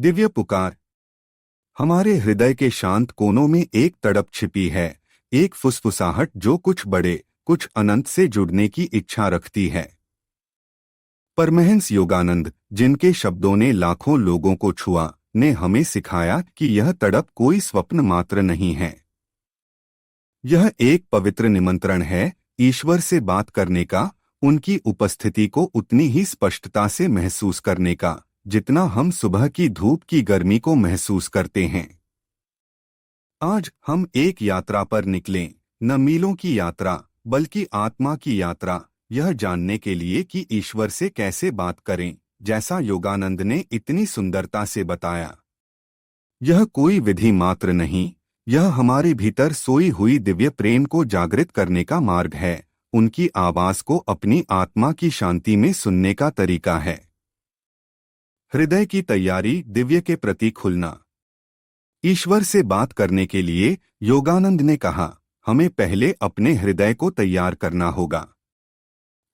दिव्य पुकार। हमारे हृदय के शांत कोनों में एक तड़प छिपी है, एक फुसफुसाहट जो कुछ बड़े, कुछ अनंत से जुड़ने की इच्छा रखती है। परमहंस योगानंद, जिनके शब्दों ने लाखों लोगों को छुआ, ने हमें सिखाया कि यह तड़प कोई स्वप्न मात्र नहीं है। यह एक पवित्र निमंत्रण है, ईश्वर से बात करने का, उनकी उपस्थिति को उतनी ही स्पष्टता से महसूस करने का जितना हम सुबह की धूप की गर्मी को महसूस करते हैं। आज हम एक यात्रा पर निकलें, न मीलों की यात्रा बल्कि आत्मा की यात्रा, यह जानने के लिए कि ईश्वर से कैसे बात करें, जैसा योगानंद ने इतनी सुंदरता से बताया। यह कोई विधि मात्र नहीं, यह हमारे भीतर सोई हुई दिव्य प्रेम को जागृत करने का मार्ग है, उनकी आवाज को अपनी आत्मा की शांति में सुनने का तरीका है। हृदय की तैयारी, दिव्य के प्रति खुलना। ईश्वर से बात करने के लिए योगानंद ने कहा, हमें पहले अपने हृदय को तैयार करना होगा।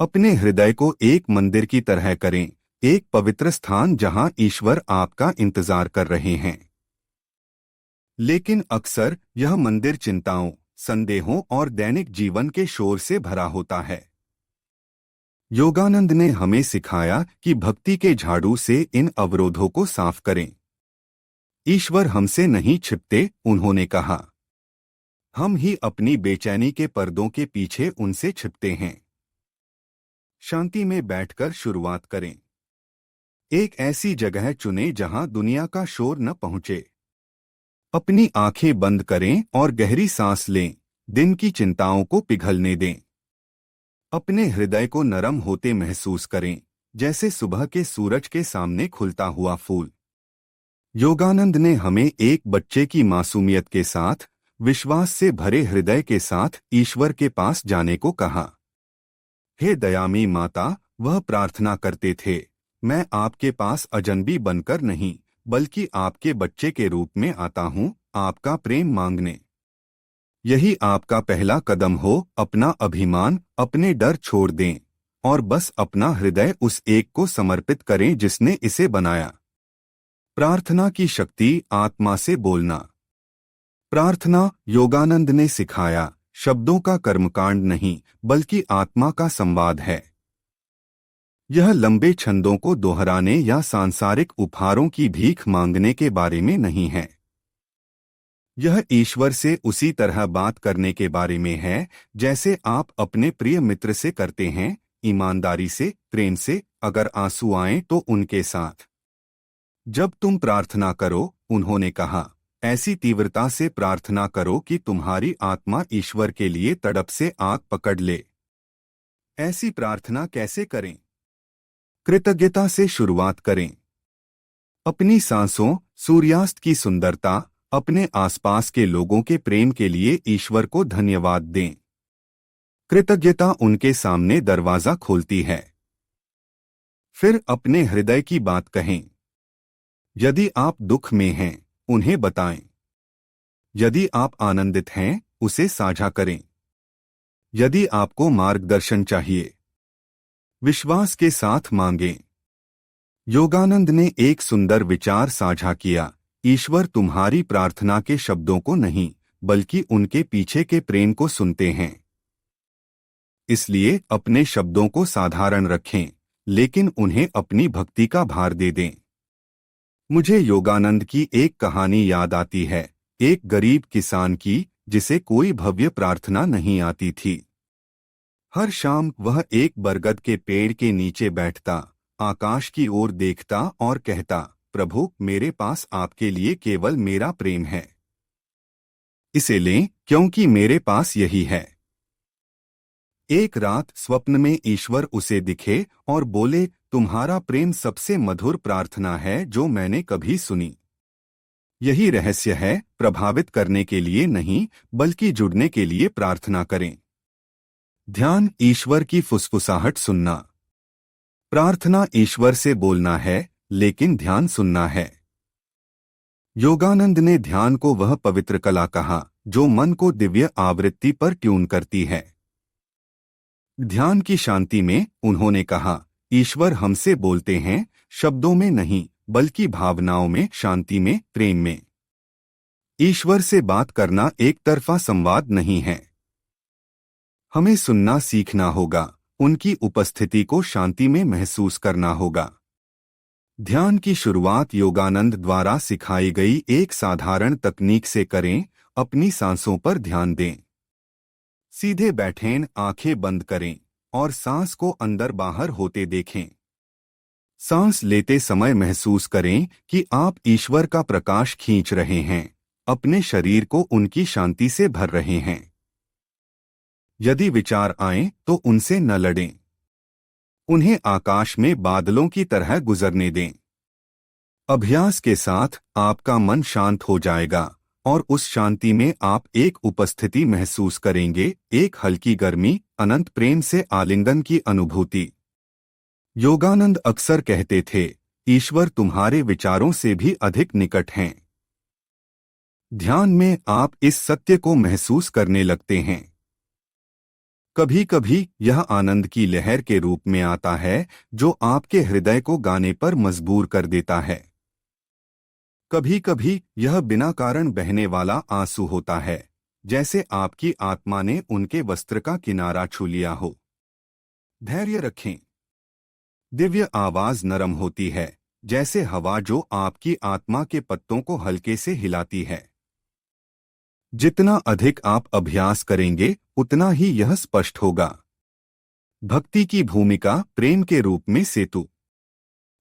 अपने हृदय को एक मंदिर की तरह करें, एक पवित्र स्थान जहां ईश्वर आपका इंतजार कर रहे हैं। लेकिन अक्सर यह मंदिर चिंताओं, संदेहों और दैनिक जीवन के शोर से भरा होता है। योगानंद ने हमें सिखाया कि भक्ति के झाड़ू से इन अवरोधों को साफ करें। ईश्वर हमसे नहीं छिपते, उन्होंने कहा। हम ही अपनी बेचैनी के पर्दों के पीछे उनसे छिपते हैं। शांति में बैठकर शुरुआत करें। एक ऐसी जगह चुनें जहां दुनिया का शोर न पहुंचे। अपनी आंखें बंद करें और गहरी सांस लें, दिन की चिंताओं को पिघलने दें। अपने हृदय को नरम होते महसूस करें, जैसे सुबह के सूरज के सामने खुलता हुआ फूल। योगानंद ने हमें एक बच्चे की मासूमियत के साथ, विश्वास से भरे हृदय के साथ ईश्वर के पास जाने को कहा। हे दयामयी माता, वह प्रार्थना करते थे, मैं आपके पास अजनबी बनकर नहीं, बल्कि आपके बच्चे के रूप में आता हूं, आपका प्रेम मांगने। यही आपका पहला कदम हो, अपना अभिमान, अपने डर छोड़ दें और बस अपना हृदय उस एक को समर्पित करें जिसने इसे बनाया। प्रार्थना की शक्ति, आत्मा से बोलना। प्रार्थना, योगानंद ने सिखाया, शब्दों का कर्मकांड नहीं बल्कि आत्मा का संवाद है। यह लंबे छंदों को दोहराने या सांसारिक उपहारों की भीख मांगने के बारे में नहीं है। यह ईश्वर से उसी तरह बात करने के बारे में है जैसे आप अपने प्रिय मित्र से करते हैं, ईमानदारी से, प्रेम से, अगर आंसू आएं तो उनके साथ। जब तुम प्रार्थना करो, उन्होंने कहा, ऐसी तीव्रता से प्रार्थना करो कि तुम्हारी आत्मा ईश्वर के लिए तड़प से आग पकड़ ले। ऐसी प्रार्थना कैसे करें? कृतज्ञता से शुरुआत करें। अपनी सांसों, सूर्यास्त की सुंदरता, अपने आसपास के लोगों के प्रेम के लिए ईश्वर को धन्यवाद दें। कृतज्ञता उनके सामने दरवाजा खोलती है। फिर अपने हृदय की बात कहें। यदि आप दुख में हैं, उन्हें बताएं। यदि आप आनंदित हैं, उसे साझा करें। यदि आपको मार्गदर्शन चाहिए, विश्वास के साथ मांगें। योगानंद ने एक सुंदर विचार साझा किया, ईश्वर तुम्हारी प्रार्थना के शब्दों को नहीं, बल्कि उनके पीछे के प्रेम को सुनते हैं। इसलिए अपने शब्दों को साधारण रखें, लेकिन उन्हें अपनी भक्ति का भार दे दें। मुझे योगानंद की एक कहानी याद आती है, एक गरीब किसान की, जिसे कोई भव्य प्रार्थना नहीं आती थी। हर शाम वह एक बरगद के पेड़ के नीचे बैठता, आकाश की ओर देखता और कहता, प्रभु, मेरे पास आपके लिए केवल मेरा प्रेम है। इसे लें, क्योंकि मेरे पास यही है। एक रात स्वप्न में ईश्वर उसे दिखे और बोले, तुम्हारा प्रेम सबसे मधुर प्रार्थना है जो मैंने कभी सुनी। यही रहस्य है, प्रभावित करने के लिए नहीं, बल्कि जुड़ने के लिए प्रार्थना करें। ध्यान, ईश्वर की फुसफुसाहट सुनना। प्रार्थना ईश्वर से बोलना है, लेकिन ध्यान सुनना है। योगानंद ने ध्यान को वह पवित्र कला कहा जो मन को दिव्य आवृत्ति पर ट्यून करती है। ध्यान की शांति में, उन्होंने कहा, ईश्वर हमसे बोलते हैं, शब्दों में नहीं, बल्कि भावनाओं में, शांति में, प्रेम में। ईश्वर से बात करना एक तरफा संवाद नहीं है। हमें सुनना सीखना होगा, उनकी उपस्थिति को शांति में महसूस करना होगा। ध्यान की शुरुआत योगानंद द्वारा सिखाई गई एक साधारण तकनीक से करें। अपनी सांसों पर ध्यान दें। सीधे बैठें, आंखें बंद करें और सांस को अंदर बाहर होते देखें। सांस लेते समय महसूस करें कि आप ईश्वर का प्रकाश खींच रहे हैं, अपने शरीर को उनकी शांति से भर रहे हैं। यदि विचार आएं तो उनसे न लड़ें, उन्हें आकाश में बादलों की तरह गुजरने दें। अभ्यास के साथ आपका मन शांत हो जाएगा और उस शांति में आप एक उपस्थिति महसूस करेंगे, एक हल्की गर्मी, अनंत प्रेम से आलिंगन की अनुभूति। योगानंद अक्सर कहते थे, ईश्वर तुम्हारे विचारों से भी अधिक निकट हैं। ध्यान में आप इस सत्य को महसूस करने लगते हैं। कभी कभी यह आनंद की लहर के रूप में आता है जो आपके हृदय को गाने पर मजबूर कर देता है। कभी कभी यह बिना कारण बहने वाला आंसू होता है, जैसे आपकी आत्मा ने उनके वस्त्र का किनारा छू लिया हो। धैर्य रखें। दिव्य आवाज नरम होती है, जैसे हवा जो आपकी आत्मा के पत्तों को हल्के से हिलाती है। जितना अधिक आप अभ्यास करेंगे उतना ही यह स्पष्ट होगा। भक्ति की भूमिका प्रेम के रूप में सेतु।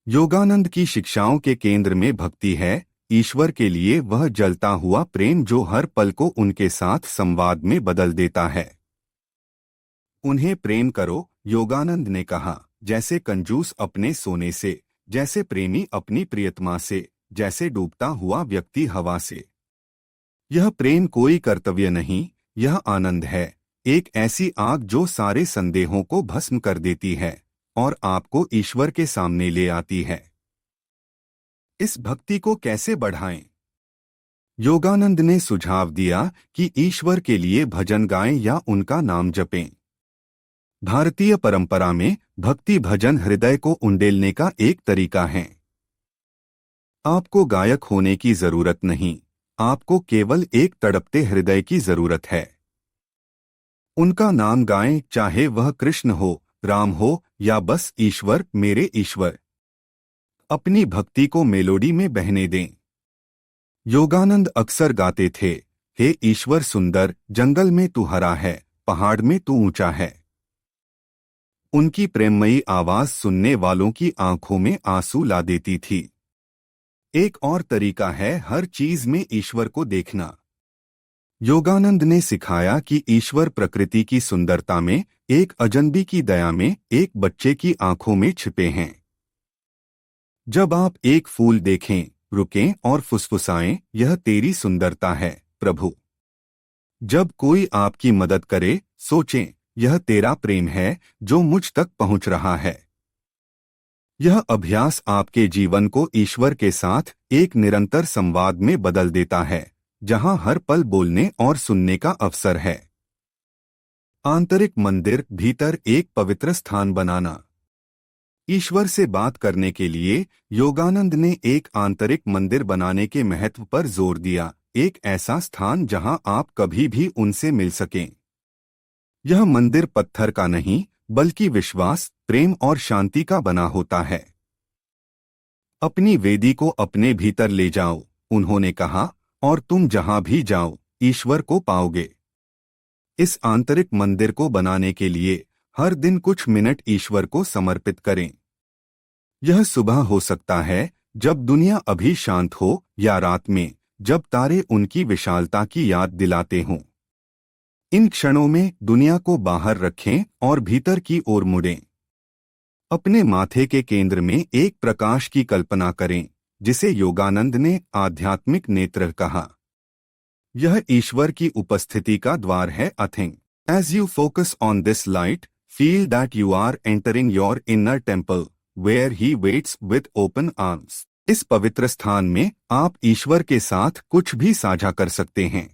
योगानंद की शिक्षाओं के केंद्र में भक्ति है, ईश्वर के लिए वह जलता हुआ प्रेम जो हर पल को उनके साथ संवाद में बदल देता है। उन्हें प्रेम करो, योगानंद ने कहा, जैसे कंजूस अपने सोने से, जैसे प्रेमी अपनी प्रियतमा से, जैसे डूबता हुआ व्यक्ति हवा से। यह प्रेम कोई कर्तव्य नहीं, यह आनंद है, एक ऐसी आग जो सारे संदेहों को भस्म कर देती है और आपको ईश्वर के सामने ले आती है। इस भक्ति को कैसे बढ़ाएं? योगानंद ने सुझाव दिया कि ईश्वर के लिए भजन गाएं या उनका नाम जपें। भारतीय परंपरा में भक्ति भजन हृदय को उंडेलने का एक तरीका है। आपको गायक होने की जरूरत नहीं, आपको केवल एक तड़पते हृदय की जरूरत है। उनका नाम गाएं, चाहे वह कृष्ण हो, राम हो या बस ईश्वर, मेरे ईश्वर। अपनी भक्ति को मेलोडी में बहने दें। योगानंद अक्सर गाते थे, हे ईश्वर सुंदर, जंगल में तू हरा है, पहाड़ में तू ऊंचा है। उनकी प्रेममयी आवाज सुनने वालों की आंखों में आंसू ला देती थी। एक और तरीका है हर चीज में ईश्वर को देखना। योगानंद ने सिखाया कि ईश्वर प्रकृति की सुंदरता में, एक अजनबी की दया में, एक बच्चे की आंखों में छिपे हैं। जब आप एक फूल देखें, रुकें और फुसफुसाएं, यह तेरी सुंदरता है प्रभु। जब कोई आपकी मदद करे, सोचें, यह तेरा प्रेम है जो मुझ तक पहुंच रहा है। यह अभ्यास आपके जीवन को ईश्वर के साथ एक निरंतर संवाद में बदल देता है, जहां हर पल बोलने और सुनने का अवसर है। आंतरिक मंदिर, भीतर एक पवित्र स्थान बनाना। ईश्वर से बात करने के लिए योगानंद ने एक आंतरिक मंदिर बनाने के महत्व पर जोर दिया, एक ऐसा स्थान जहां आप कभी भी उनसे मिल सकें। यह मंदिर पत्थर का नहीं, बल्कि विश्वास, प्रेम और शांति का बना होता है। अपनी वेदी को अपने भीतर ले जाओ, उन्होंने कहा, और तुम जहां भी जाओ, ईश्वर को पाओगे। इस आंतरिक मंदिर को बनाने के लिए हर दिन कुछ मिनट ईश्वर को समर्पित करें। यह सुबह हो सकता है जब दुनिया अभी शांत हो, या रात में जब तारे उनकी विशालता की याद दिलाते हों। इन क्षणों में दुनिया को बाहर रखें और भीतर की ओर मुड़ें। अपने माथे के केंद्र में एक प्रकाश की कल्पना करें, जिसे योगानंद ने आध्यात्मिक नेत्र कहा। यह ईश्वर की उपस्थिति का द्वार है। अथिंग as you focus on this light, feel that you are entering your inner temple where he waits with open arms. इस पवित्र स्थान में आप ईश्वर के साथ कुछ भी साझा कर सकते हैं।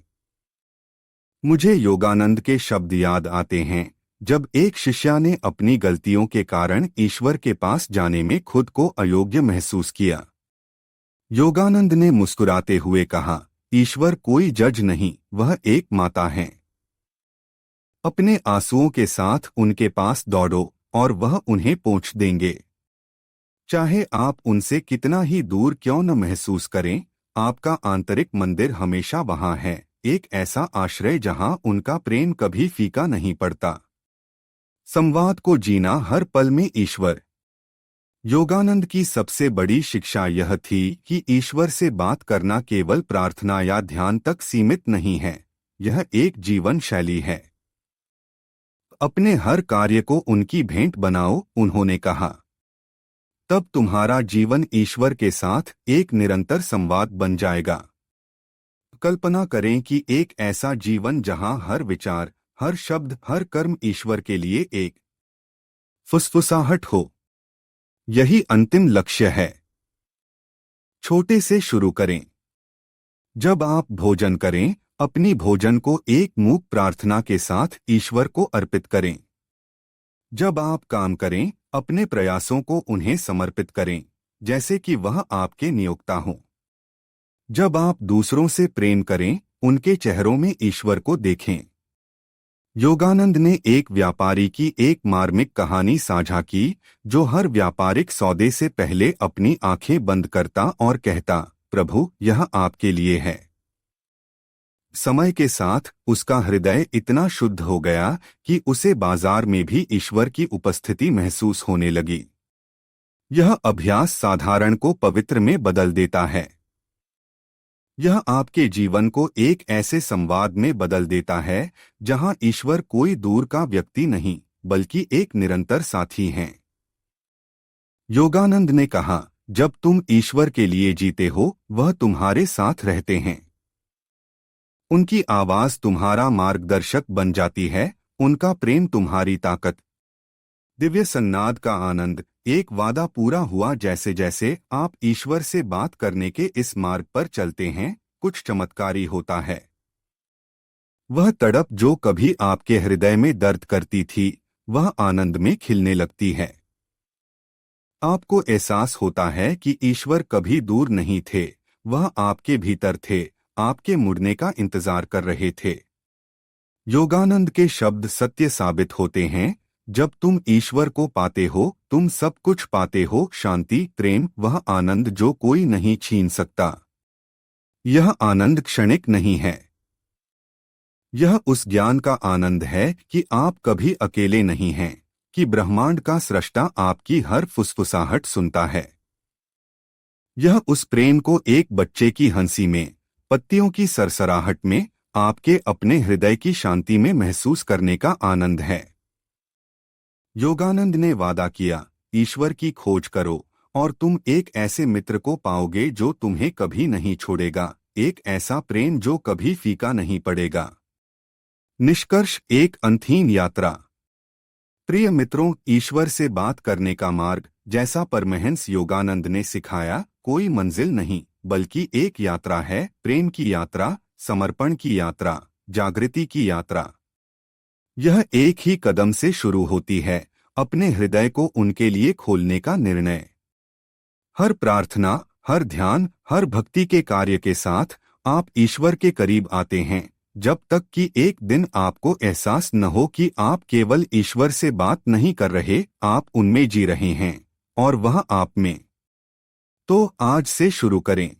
मुझे योगानंद के शब्द याद आते हैं, जब एक शिष्या ने अपनी गलतियों के कारण ईश्वर के पास जाने में खुद को अयोग्य महसूस किया। योगानंद ने मुस्कुराते हुए कहा, ईश्वर कोई जज नहीं, वह एक माता है। अपने आंसुओं के साथ उनके पास दौड़ो और वह उन्हें पोंछ देंगे। चाहे आप उनसे कितना ही दूर क्यों न महसूस करें, आपका आंतरिक मंदिर हमेशा वहां है, एक ऐसा आश्रय जहां उनका प्रेम कभी फीका नहीं पड़ता। संवाद को जीना हर पल में ईश्वर। योगानंद की सबसे बड़ी शिक्षा यह थी कि ईश्वर से बात करना केवल प्रार्थना या ध्यान तक सीमित नहीं है, यह एक जीवन शैली है। अपने हर कार्य को उनकी भेंट बनाओ, उन्होंने कहा। तब तुम्हारा जीवन ईश्वर के साथ एक निरंतर संवाद बन जाएगा। कल्पना करें कि एक ऐसा जीवन जहां हर विचार, हर शब्द, हर कर्म ईश्वर के लिए एक फुसफुसाहट हो। यही अंतिम लक्ष्य है। छोटे से शुरू करें। जब आप भोजन करें, अपनी भोजन को एक मूक प्रार्थना के साथ ईश्वर को अर्पित करें। जब आप काम करें, अपने प्रयासों को उन्हें समर्पित करें, जैसे कि वह आपके नियोक्ता हों। जब आप दूसरों से प्रेम करें, उनके चेहरों में ईश्वर को देखें। योगानंद ने एक व्यापारी की एक मार्मिक कहानी साझा की, जो हर व्यापारिक सौदे से पहले अपनी आंखें बंद करता और कहता, प्रभु, यह आपके लिए है। समय के साथ उसका हृदय इतना शुद्ध हो गया कि उसे बाजार में भी ईश्वर की उपस्थिति महसूस होने लगी। यह अभ्यास साधारण को पवित्र में बदल देता है। यह आपके जीवन को एक ऐसे संवाद में बदल देता है जहां ईश्वर कोई दूर का व्यक्ति नहीं, बल्कि एक निरंतर साथी हैं। योगानंद ने कहा, जब तुम ईश्वर के लिए जीते हो, वह तुम्हारे साथ रहते हैं। उनकी आवाज तुम्हारा मार्गदर्शक बन जाती है, उनका प्रेम तुम्हारी ताकत। दिव्य सन्नाद का आनंद। एक वादा पूरा हुआ। जैसे जैसे आप ईश्वर से बात करने के इस मार्ग पर चलते हैं, कुछ चमत्कारी होता है। वह तड़प जो कभी आपके हृदय में दर्द करती थी, वह आनंद में खिलने लगती है। आपको एहसास होता है कि ईश्वर कभी दूर नहीं थे, वह आपके भीतर थे, आपके मुड़ने का इंतजार कर रहे थे। योगानंद के शब्द सत्य साबित होते हैं। जब तुम ईश्वर को पाते हो, तुम सब कुछ पाते हो, शांति, प्रेम, वह आनंद जो कोई नहीं छीन सकता। यह आनंद क्षणिक नहीं है। यह उस ज्ञान का आनंद है कि आप कभी अकेले नहीं हैं, कि ब्रह्मांड का सृष्टा आपकी हर फुसफुसाहट सुनता है। यह उस प्रेम को एक बच्चे की हंसी में, पत्तियों की सरसराहट में, आपके अपने हृदय की शांति में महसूस करने का आनंद है। योगानंद ने वादा किया, ईश्वर की खोज करो और तुम एक ऐसे मित्र को पाओगे जो तुम्हें कभी नहीं छोड़ेगा, एक ऐसा प्रेम जो कभी फीका नहीं पड़ेगा। निष्कर्ष, एक अंतहीन यात्रा। प्रिय मित्रों, ईश्वर से बात करने का मार्ग, जैसा परमहंस योगानंद ने सिखाया, कोई मंजिल नहीं, बल्कि एक यात्रा है। प्रेम की यात्रा, समर्पण की यात्रा, जागृति की यात्रा। यह एक ही कदम से शुरू होती है, अपने हृदय को उनके लिए खोलने का निर्णय। हर प्रार्थना, हर ध्यान, हर भक्ति के कार्य के साथ आप ईश्वर के करीब आते हैं, जब तक कि एक दिन आपको एहसास न हो कि आप केवल ईश्वर से बात नहीं कर रहे, आप उनमें जी रहे हैं और वह आप में। तो आज से शुरू करें।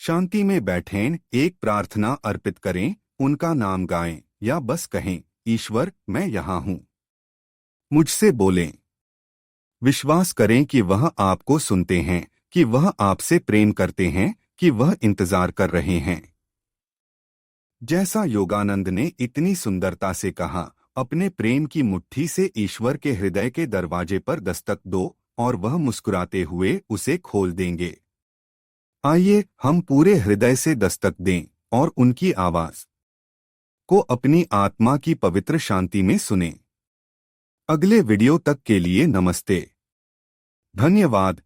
शांति में बैठें, एक प्रार्थना अर्पित करें, उनका नाम गाएं या बस कहें, ईश्वर, मैं यहाँ हूँ, मुझसे बोलें। विश्वास करें कि वह आपको सुनते हैं, कि वह आपसे प्रेम करते हैं, कि वह इंतजार कर रहे हैं। जैसा योगानंद ने इतनी सुंदरता से कहा, अपने प्रेम की मुट्ठी से ईश्वर के हृदय के दरवाजे पर दस्तक दो और वह मुस्कुराते हुए उसे खोल देंगे। आइए हम पूरे हृदय से दस्तक दें और उनकी आवाज को अपनी आत्मा की पवित्र शांति में सुनें। अगले वीडियो तक के लिए नमस्ते। धन्यवाद।